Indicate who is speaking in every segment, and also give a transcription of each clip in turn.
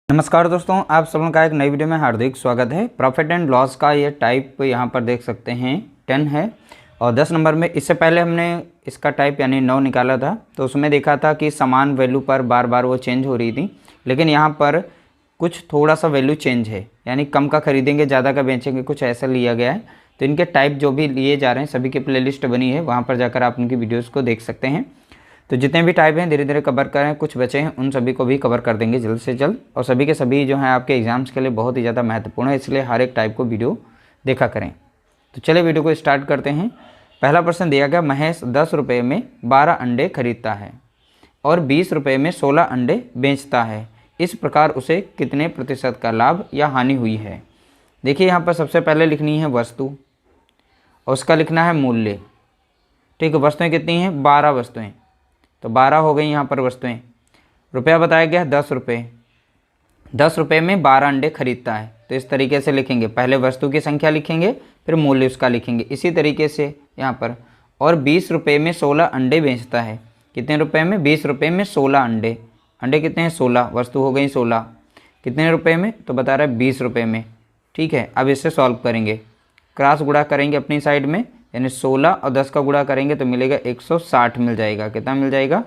Speaker 1: नमस्कार दोस्तों, आप सबों का एक नई वीडियो में हार्दिक स्वागत है। प्रॉफिट एंड लॉस का ये टाइप यहाँ पर देख सकते हैं 10 है और 10 नंबर में इससे पहले हमने इसका टाइप यानी 9 निकाला था, तो उसमें देखा था कि समान वैल्यू पर बार बार वो चेंज हो रही थी। लेकिन यहाँ पर कुछ थोड़ा सा वैल्यू चेंज है, यानी कम का खरीदेंगे ज़्यादा का बेचेंगे, कुछ ऐसा लिया गया है। तो इनके टाइप जो भी लिए जा रहे हैं सभी की प्लेलिस्ट बनी है, वहाँ पर जाकर आप उनकी वीडियोज़ को देख सकते हैं। तो जितने भी टाइप हैं धीरे धीरे कवर करें, कुछ बचे हैं उन सभी को भी कवर कर देंगे जल्द से जल्द। और सभी के सभी जो हैं आपके एग्जाम्स के लिए बहुत ही ज़्यादा महत्वपूर्ण है, इसलिए हर एक टाइप को वीडियो देखा करें। तो चलिए वीडियो को स्टार्ट करते हैं। पहला प्रश्न दिया गया, महेश 10 रुपये में 12 अंडे खरीदता है और 20 रुपये में 16 अंडे बेचता है। इस प्रकार उसे कितने प्रतिशत का लाभ या हानि हुई है। देखिए यहाँ पर सबसे पहले लिखनी है वस्तु और उसका लिखना है मूल्य। ठीक है, वस्तुएँ कितनी हैं? 12 वस्तुएँ, तो 12 हो गई यहाँ पर वस्तुएं। रुपया बताया गया 10 रुपये, 10 रुपये में 12 अंडे खरीदता है। तो इस तरीके से लिखेंगे, पहले वस्तु की संख्या लिखेंगे फिर मूल्य उसका लिखेंगे, इसी तरीके से यहाँ पर। और 20 रुपये में 16 अंडे बेचता है। कितने रुपए में? 20 रुपये में 16 अंडे। अंडे कितने हैं? 16, वस्तु हो गई 16। कितने रुपए में? तो बता रहा है 20 रुपये में। ठीक है, अब इससे सॉल्व करेंगे, क्रॉस गुणा करेंगे अपनी साइड में, यानी 16 और 10 का गुणा करेंगे तो मिलेगा 160 मिल जाएगा। कितना मिल जाएगा?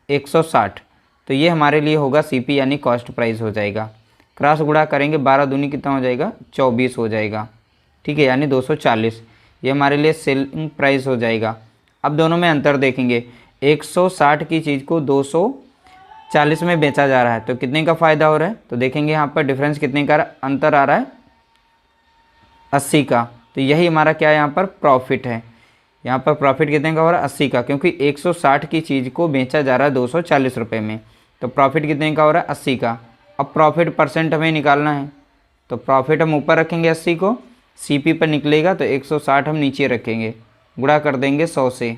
Speaker 1: 160। तो ये हमारे लिए होगा सीपी यानी कॉस्ट प्राइस हो जाएगा। क्रॉस गुणा करेंगे 12 दूनी कितना हो जाएगा? 24 हो जाएगा। ठीक है, यानी 240, ये हमारे लिए सेलिंग प्राइस हो जाएगा। अब दोनों में अंतर देखेंगे, 160 की चीज़ को 240 में बेचा जा रहा है, तो कितने का फ़ायदा हो रहा है? तो देखेंगे यहाँ पर डिफरेंस कितने का अंतर आ रहा है? 80 का। तो यही हमारा क्या है यहाँ पर? प्रॉफिट है। यहाँ पर प्रॉफिट कितने का हो रहा है? 80 का, क्योंकि 160 की चीज़ को बेचा जा रहा है 240 रुपये में। तो प्रॉफिट कितने का हो रहा है? 80 का। अब प्रॉफिट परसेंट हमें निकालना है, तो प्रॉफिट हम ऊपर रखेंगे 80 को, सीपी पर निकलेगा तो 160 हम नीचे रखेंगे, गुणा कर देंगे 100 से।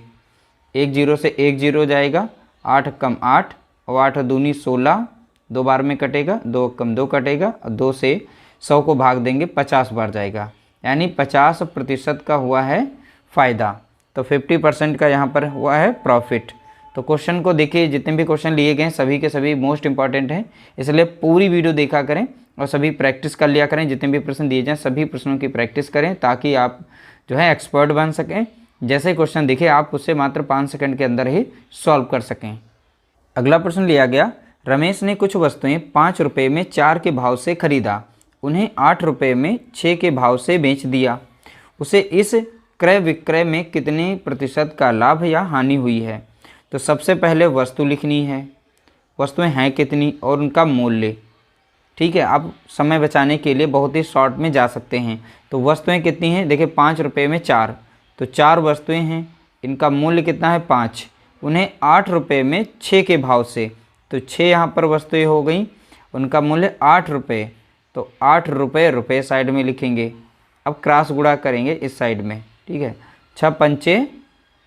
Speaker 1: 1 जीरो से 1 जीरो जाएगा, 8 कम 8 और 8 दूनी 16, 2 बार में कटेगा, 2 कम 2 कटेगा और 2 से 100 को भाग देंगे, 50 बार जाएगा, यानी 50% का हुआ है फ़ायदा। तो 50% का यहाँ पर हुआ है प्रॉफिट। तो क्वेश्चन को देखिए, जितने भी क्वेश्चन लिए गए हैं सभी के सभी मोस्ट इंपॉर्टेंट हैं, इसलिए पूरी वीडियो देखा करें और सभी प्रैक्टिस कर लिया करें। जितने भी प्रश्न दिए जाएँ सभी प्रश्नों की प्रैक्टिस करें, ताकि आप जो है एक्सपर्ट बन सकें। जैसे क्वेश्चन दिखे आप उससे मात्र 5 सेकंड के अंदर ही सॉल्व कर सकें। अगला प्रश्न लिया गया, रमेश ने कुछ वस्तुएं 5 रुपये में 4 के भाव से खरीदा, उन्हें 8 रुपये में 6 के भाव से बेच दिया। उसे इस क्रय विक्रय में कितने प्रतिशत का लाभ या हानि हुई है। तो सबसे पहले वस्तु लिखनी है, वस्तुएं हैं कितनी और उनका मूल्य। ठीक है, आप समय बचाने के लिए बहुत ही शॉर्ट में जा सकते हैं। तो वस्तुएं कितनी हैं? देखिए 5 रुपये में 4, तो 4 वस्तुएं हैं, इनका मूल्य कितना है? 5। उन्हें 8 रुपये में 6 के भाव से, तो 6 यहाँ पर वस्तुएं हो गई, उनका मूल्य 8 रुपये, तो 8 रुपये रुपये साइड में लिखेंगे। अब क्रॉस गुणा करेंगे इस साइड में। ठीक है, 6 पंचे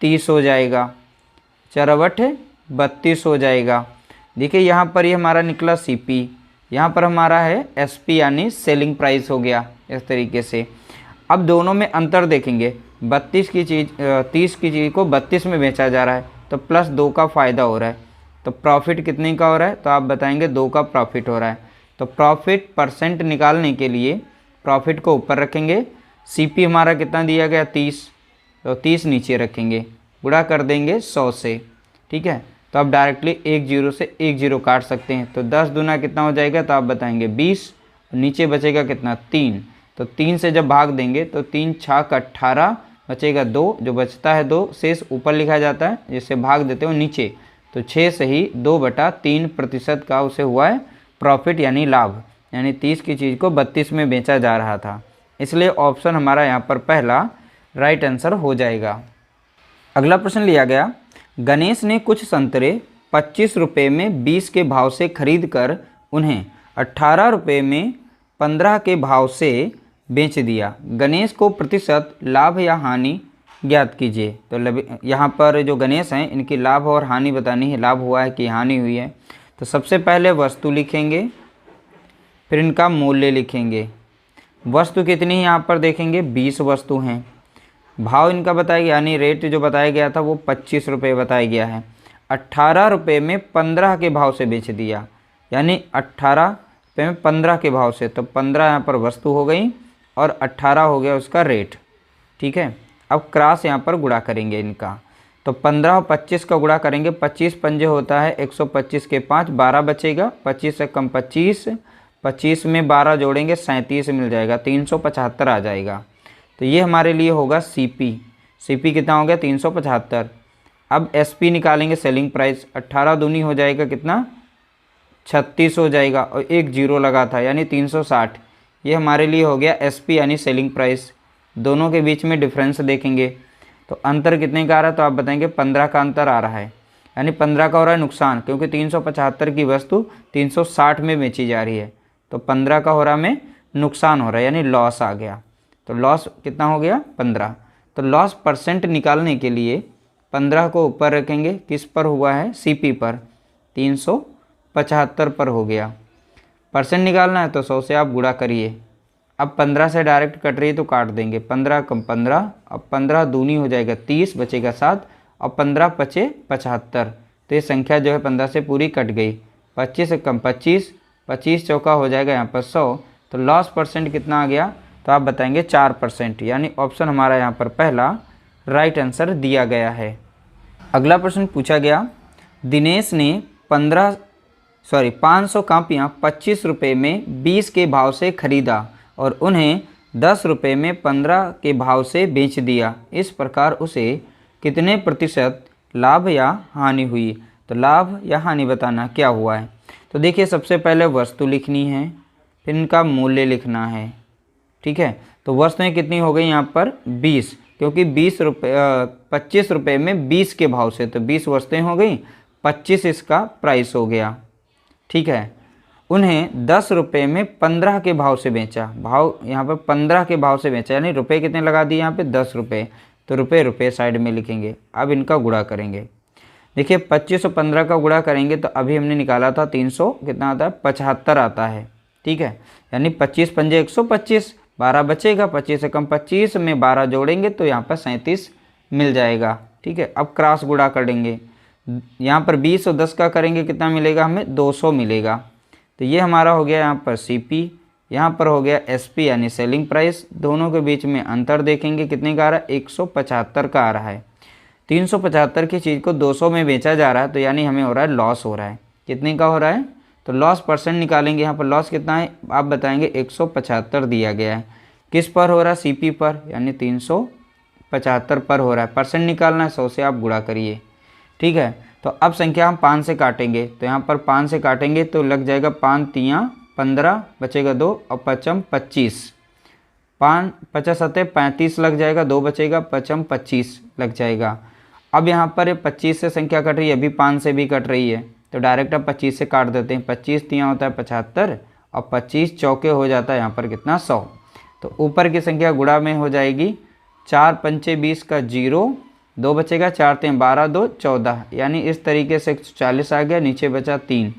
Speaker 1: 30 हो जाएगा, 4 अवठ 32 हो जाएगा। देखिए यहाँ पर ये हमारा निकला सीपी, यहाँ पर हमारा है एसपी यानी सेलिंग प्राइस हो गया इस तरीके से। अब दोनों में अंतर देखेंगे, 32 की चीज़ 30 की चीज़ को 32 में बेचा जा रहा है, तो प्लस 2 का फ़ायदा हो रहा है। तो प्रॉफिट कितने का हो रहा है? तो आप बताएंगे 2 का प्रॉफिट हो रहा है। तो प्रॉफिट परसेंट निकालने के लिए प्रॉफिट को ऊपर रखेंगे, सीपी हमारा कितना दिया गया? 30, तो 30 नीचे रखेंगे, गुणा कर देंगे 100 से। ठीक है, तो आप डायरेक्टली 1 जीरो से 1 जीरो काट सकते हैं। तो 10 दूना कितना हो जाएगा? तो आप बताएंगे 20, नीचे बचेगा कितना? 3। तो 3 से जब भाग देंगे तो 3 छाक 18, बचेगा 2, जो बचता है 2 शेष ऊपर लिखा जाता है, जिससे भाग देते हो नीचे। तो 6 से ही 2/3% का उसे हुआ है प्रॉफिट यानी लाभ, यानी 30 की चीज़ को 32 में बेचा जा रहा था, इसलिए ऑप्शन हमारा यहाँ पर पहला राइट आंसर हो जाएगा। अगला प्रश्न लिया गया, गणेश ने कुछ संतरे 25 रुपये में 20 के भाव से खरीद कर उन्हें 18 रुपये में 15 के भाव से बेच दिया। गणेश को प्रतिशत लाभ या हानि ज्ञात कीजिए। तो यहाँ पर जो गणेश हैं इनकी लाभ और हानि बतानी है, लाभ हुआ है कि हानि हुई है। तो सबसे पहले वस्तु लिखेंगे, फिर इनका मूल्य लिखेंगे। वस्तु कितनी है यहाँ पर देखेंगे? 20 वस्तु हैं। भाव इनका बताया गया, यानी रेट जो बताया गया था वो 25 रुपये बताया गया है। 18 रुपये में 15 के भाव से बेच दिया, यानी 18 रुपये में 15 के भाव से, तो 15 यहाँ पर वस्तु हो गई और 18 हो गया उसका रेट। ठीक है, अब क्रॉस यहाँ पर गुणा करेंगे इनका, तो 15 और 25 का गुणा करेंगे। 25 पंजे होता है 125 के 5, 12 बचेगा, 25 से कम 25, 25 में 12 जोड़ेंगे 37 मिल जाएगा, 375 आ जाएगा। तो ये हमारे लिए होगा सीपी कितना हो गया 375। अब एसपी निकालेंगे, सेलिंग प्राइस, 18 दूनी हो जाएगा कितना 36 हो जाएगा और एक जीरो लगा था यानी 360। ये हमारे लिए हो गया एसपी यानी सेलिंग प्राइस। दोनों के बीच में डिफरेंस देखेंगे तो अंतर कितने का आ रहा है, तो आप बताएंगे 15 का अंतर आ रहा है, यानी 15 का हो रहा है नुकसान, क्योंकि 375 की वस्तु 360 में बेची जा रही है, तो 15 का हो रहा में नुकसान हो रहा है यानी लॉस आ गया। तो लॉस कितना हो गया 15। तो लॉस परसेंट निकालने के लिए 15 को ऊपर रखेंगे, किस पर हुआ है सीपी पर, 375 पर हो गया। परसेंट निकालना है तो 100 से आप गुणा करिए। अब 15 से डायरेक्ट कट रही है तो काट देंगे, 15 कम 15, अब 15 दूनी हो जाएगा 30, बचेगा 7 और 15 पचे 75। तो ये संख्या जो है 15 से पूरी कट गई। 25 से कम 25, 25 चौका हो जाएगा यहाँ पर 100। तो लॉस परसेंट कितना आ गया, तो आप बताएंगे 4%, यानी ऑप्शन हमारा यहाँ पर पहला राइट आंसर दिया गया है। अगला प्रश्न पूछा गया, दिनेश ने 500 कापियाँ 25 रुपये में 20 के भाव से खरीदा और उन्हें 10 रुपये में 15 के भाव से बेच दिया। इस प्रकार उसे कितने प्रतिशत लाभ या हानि हुई। तो लाभ या हानि बताना क्या हुआ है। तो देखिए सबसे पहले वस्तु लिखनी है, फिर इनका मूल्य लिखना है। ठीक है, तो वस्तुएं कितनी हो गई यहाँ पर 20, क्योंकि 25 रुपये में 20 के भाव से, तो 20 वस्तुएं हो गई, 25 इसका प्राइस हो गया। ठीक है, उन्हें 10 रुपये में 15 के भाव से बेचा, भाव यहाँ पर 15 के भाव से बेचा, यानी रुपए कितने लगा दिए यहाँ पे 10 रुपये, तो रुपये साइड में लिखेंगे। अब इनका गुणा करेंगे। देखिए 25 और 15 का गुणा करेंगे तो अभी हमने निकाला था 300 कितना आता है 75 आता है। ठीक है, यानी 25 पंजे 125, 12 बचेगा, 25 से कम 25 में 12 जोड़ेंगे तो यहाँ पर 37 मिल जाएगा। ठीक है, अब क्रॉस गुणा करेंगे, यहाँ पर 20 और 10 का करेंगे कितना मिलेगा हमें 200 मिलेगा। तो ये हमारा हो गया यहाँ पर सीपी, यहाँ पर हो गया एसपी यानी सेलिंग प्राइस। दोनों के बीच में अंतर देखेंगे कितने का आ रहा है 175 का आ रहा है। 375 की चीज़ को 200 में बेचा जा रहा है, तो यानी हमें हो रहा है लॉस हो रहा है। कितने का हो रहा है, तो लॉस परसेंट निकालेंगे। यहाँ पर लॉस कितना है आप बताएंगे 175 दिया गया है। किस पर हो रहा है सीपी पर, यानी 375 पर हो रहा है। परसेंट निकालना है, 100 से आप गुणा करिए। ठीक है, तो अब संख्या हम 5 से काटेंगे, तो यहाँ पर 5 से काटेंगे तो लग जाएगा 5 तियाँ 15, बचेगा 2 और 5 25, 5 50 7 35 लग जाएगा, 2 बचेगा, 5 25 लग जाएगा। अब यहाँ पर 25 से संख्या कट रही है, अभी 5 से भी कट रही है, तो डायरेक्ट अब 25 से काट देते हैं। 25 तियाँ होता है 75 और 25 चौके हो जाता है यहाँ पर कितना 100। तो ऊपर की संख्या गुणा में हो जाएगी, 4 पंचे 20 का 0, 2 बचेगा, 4 3 12, 2 14, यानी इस तरीके से 140 आ गया। नीचे बचा 3,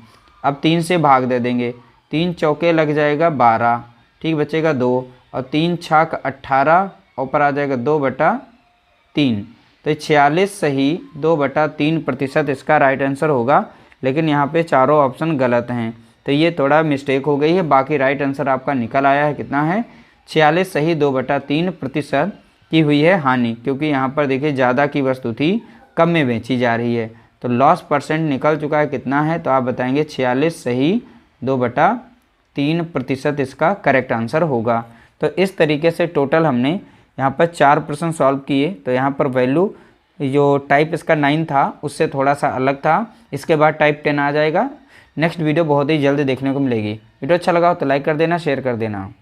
Speaker 1: अब 3 से भाग दे देंगे, 3 चौके लग जाएगा 12, ठीक बचेगा 2 और 3 छाक 18, ऊपर आ जाएगा 2/3, तो 46 सही 2/3% इसका राइट आंसर होगा। लेकिन यहाँ पे चारों ऑप्शन गलत हैं, तो ये थोड़ा मिस्टेक हो गई है। बाकी राइट आंसर आपका निकल आया है कितना है 46 सही 2/3% की हुई है हानि, क्योंकि यहाँ पर देखिए ज़्यादा की वस्तु थी कम में बेची जा रही है। तो लॉस परसेंट निकल चुका है कितना है, तो आप बताएंगे 46 सही 2/3% इसका करेक्ट आंसर होगा। तो इस तरीके से टोटल हमने यहाँ पर 4 प्रश्न सॉल्व किए। तो यहाँ पर वैल्यू जो टाइप इसका 9 था उससे थोड़ा सा अलग था, इसके बाद टाइप 10 आ जाएगा। नेक्स्ट वीडियो बहुत ही जल्द देखने को मिलेगी। वीडियो अच्छा लगा हो तो लाइक कर देना, शेयर कर देना।